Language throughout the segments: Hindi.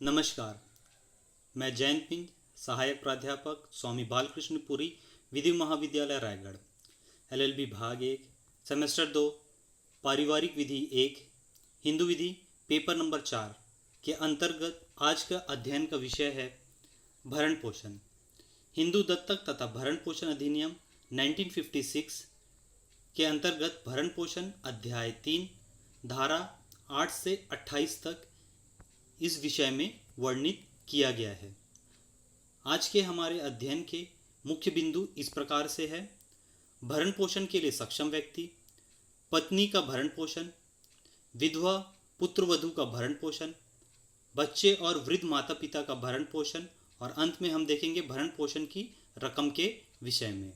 नमस्कार। मैं जयंत पिंग, सहायक प्राध्यापक स्वामी बालकृष्ण पुरी, विधि महाविद्यालय रायगढ़, LLB भाग 1, सेमेस्टर 2, पारिवारिक विधि 1, हिंदू विधि पेपर नंबर 4 के अंतर्गत आज का अध्ययन का विषय है भरण पोषण। हिंदू दत्तक तथा भरण पोषण अधिनियम 1956 के अंतर्गत भरण पोषण अध्याय 3 धारा 8 से 28 तक इस विषय में वर्णित किया गया है। आज के हमारे अध्ययन के मुख्य बिंदु इस प्रकार से है: भरण पोषण के लिए सक्षम व्यक्ति, पत्नी का भरण पोषण, विधवा पुत्र वधू का भरण पोषण, बच्चे और वृद्ध माता पिता का भरण पोषण, और अंत में हम देखेंगे भरण पोषण की रकम के विषय में।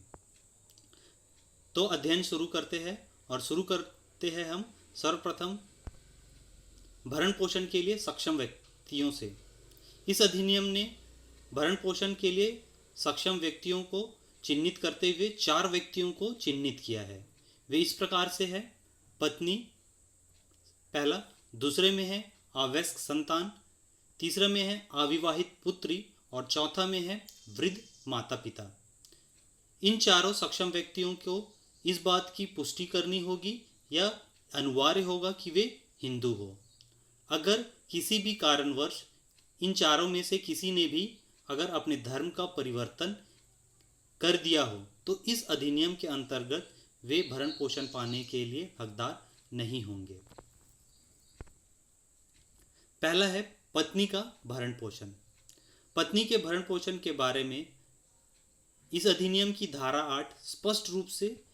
तो अध्ययन शुरू करते हैं और शुरू करते हैं हम सर्वप्रथम भरण पोषण के लिए सक्षम व्यक्तियों से। इस अधिनियम ने भरण पोषण के लिए सक्षम व्यक्तियों को चिन्हित करते हुए 4 व्यक्तियों को चिन्हित किया है। वे इस प्रकार से है: पत्नी पहला, दूसरे में है अवयस्क संतान, तीसरा में है अविवाहित पुत्री और चौथा में है वृद्ध माता पिता। इन चारों सक्षम व्यक्तियों को इस बात की पुष्टि करनी होगी या अनिवार्य होगा कि वे हिंदू हो। अगर किसी भी कारणवश इन चारों में से किसी ने भी अगर अपने धर्म का परिवर्तन कर दिया हो तो इस अधिनियम के अंतर्गत वे भरण पोषण पाने के लिए हकदार नहीं होंगे। पहला है पत्नी का भरण पोषण। पत्नी के भरण पोषण के बारे में इस अधिनियम की धारा 8 स्पष्ट रूप से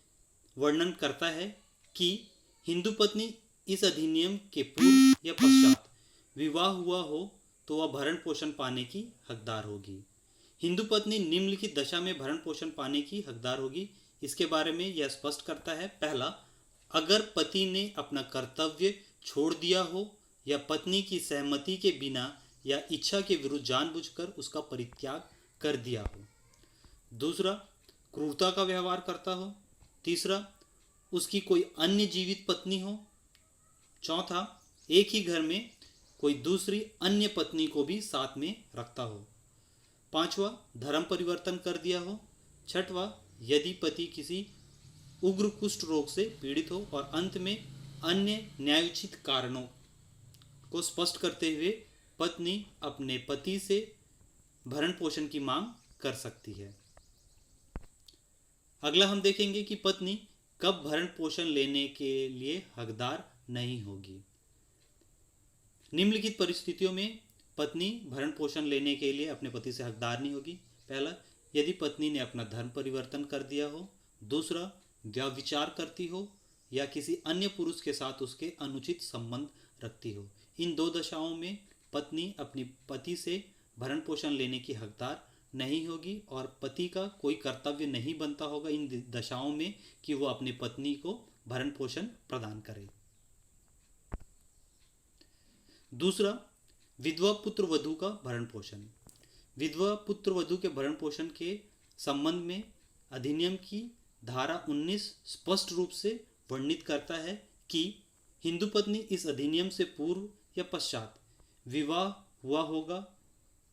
वर्णन करता है कि हिंदू पत्नी इस अधिनियम के पूर्व या पश्चात विवाह हुआ हो तो वह भरण पोषण पाने की हकदार होगी। हिंदू पत्नी निम्नलिखित दशा में भरण पोषण पाने की हकदार होगी। इसके बारे में यह स्पष्ट करता है: पहला, अगर पति ने अपना कर्तव्य छोड़ दिया हो या पत्नी की सहमति के बिना या इच्छा के विरुद्ध जानबूझकर उसका परित्याग कर दिया हो। दूसरा, क्रूरता का व्यवहार करता हो। तीसरा, उसकी कोई अन्य जीवित पत्नी हो। चौथा, एक ही घर में कोई दूसरी अन्य पत्नी को भी साथ में रखता हो। पांचवा, धर्म परिवर्तन कर दिया हो। छठवां, यदि पति किसी उग्र कुष्ठ रोग से पीड़ित हो। और अंत में अन्य न्यायोचित कारणों को स्पष्ट करते हुए पत्नी अपने पति से भरण पोषण की मांग कर सकती है। अगला हम देखेंगे कि पत्नी कब भरण पोषण लेने के लिए हकदार नहीं होगी। निम्नलिखित परिस्थितियों में पत्नी भरण पोषण लेने के लिए अपने पति से हकदार नहीं होगी। पहला, यदि पत्नी ने अपना धर्म परिवर्तन कर दिया हो। दूसरा, व्यभिचार करती हो या किसी अन्य पुरुष के साथ उसके अनुचित संबंध रखती हो। इन 2 दशाओं में पत्नी अपने पति से भरण पोषण लेने की हकदार नहीं होगी और पति का कोई कर्तव्य नहीं बनता होगा इन दशाओं में कि वो अपनी पत्नी को भरण पोषण प्रदान करे। दूसरा, विधवा पुत्र वधू का भरण पोषण। विधवा पुत्र वधू के भरण पोषण के संबंध में अधिनियम की धारा 19 स्पष्ट रूप से वर्णित करता है कि हिंदू पत्नी इस अधिनियम से पूर्व या पश्चात विवाह हुआ होगा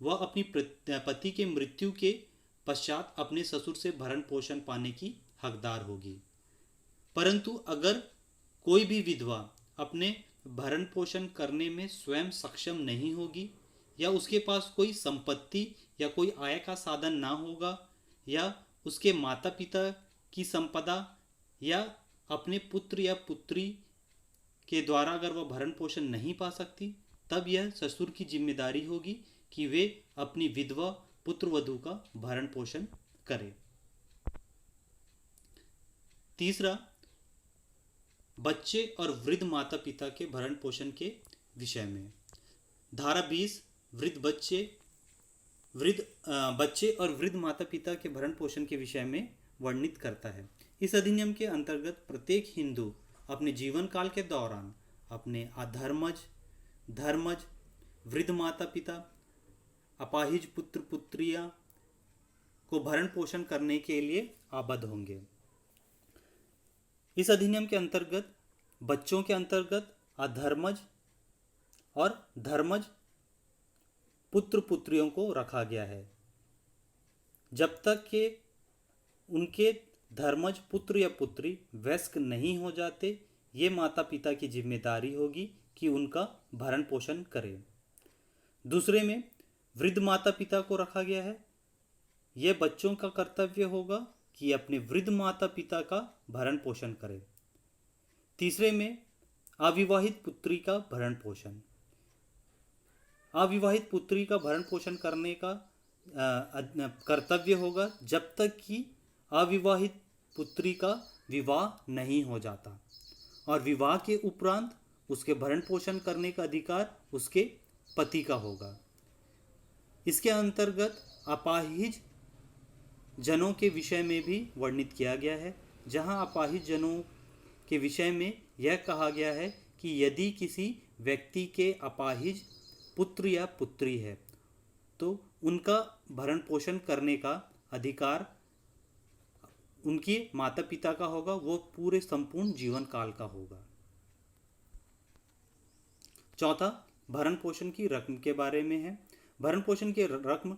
वह अपनी पति के मृत्यु के पश्चात अपने ससुर से भरण पोषण पाने की हकदार होगी। परंतु अगर कोई भी विधवा अपने भरण पोषण करने में स्वयं सक्षम नहीं होगी या उसके पास कोई संपत्ति या कोई आय का साधन ना होगा या उसके माता पिता की संपदा या अपने पुत्र या पुत्री के द्वारा अगर वह भरण पोषण नहीं पा सकती, तब यह ससुर की जिम्मेदारी होगी कि वे अपनी विधवा पुत्र वधू का भरण पोषण करें। तीसरा, बच्चे और वृद्ध माता पिता के भरण पोषण के विषय में धारा 20 बच्चे और वृद्ध माता पिता के भरण पोषण के विषय में वर्णित करता है। इस अधिनियम के अंतर्गत प्रत्येक हिंदू अपने जीवन काल के दौरान अपने धर्मज, वृद्ध माता पिता, अपाहिज पुत्र पुत्रियां को भरण पोषण करने के लिए आबद्ध होंगे। इस अधिनियम के अंतर्गत बच्चों के अंतर्गत अधर्मज और धर्मज पुत्र पुत्रियों को रखा गया है। जब तक कि उनके धर्मज पुत्र या पुत्री वयस्क नहीं हो जाते, ये माता पिता की जिम्मेदारी होगी कि उनका भरण पोषण करें। दूसरे में वृद्ध माता पिता को रखा गया है। यह बच्चों का कर्तव्य होगा कि अपने वृद्ध माता पिता का भरण पोषण करें। तीसरे में अविवाहित पुत्री का भरण पोषण। अविवाहित पुत्री का भरण पोषण करने का कर्तव्य होगा जब तक कि अविवाहित पुत्री का विवाह नहीं हो जाता, और विवाह के उपरांत उसके भरण पोषण करने का अधिकार उसके पति का होगा। इसके अंतर्गत अपाहिज जनों के विषय में भी वर्णित किया गया है, जहां अपाहिज जनों के विषय में यह कहा गया है कि यदि किसी व्यक्ति के अपाहिज पुत्र या पुत्री है तो उनका भरण पोषण करने का अधिकार उनके माता पिता का होगा, वो पूरे संपूर्ण जीवन काल का होगा। चौथा, भरण पोषण की रकम के बारे में है। भरण पोषण की रकम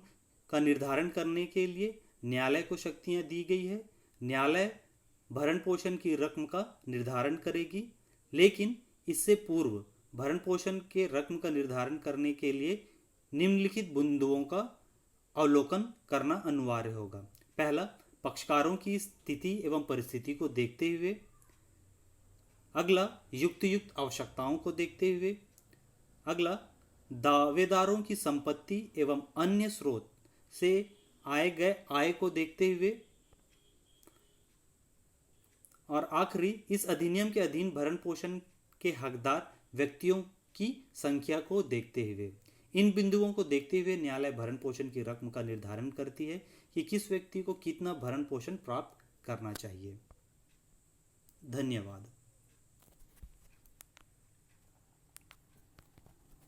का निर्धारण करने के लिए न्यायालय को शक्तियां दी गई है। न्यायालय भरण पोषण की रकम का निर्धारण करेगी, लेकिन इससे पूर्व भरण पोषण के रकम का निर्धारण करने के लिए निम्नलिखित बिंदुओं का अवलोकन करना अनिवार्य होगा। पहला, पक्षकारों की स्थिति एवं परिस्थिति को देखते हुए। अगला, युक्त आवश्यकताओं को देखते हुए। अगला, दावेदारों की संपत्ति एवं अन्य स्रोत से आए गए आय को देखते हुए। और आखिरी, इस अधिनियम के अधीन भरण पोषण के हकदार व्यक्तियों की संख्या को देखते हुए। इन बिंदुओं को देखते हुए न्यायालय भरण पोषण की रकम का निर्धारण करती है कि किस व्यक्ति को कितना भरण पोषण प्राप्त करना चाहिए। धन्यवाद।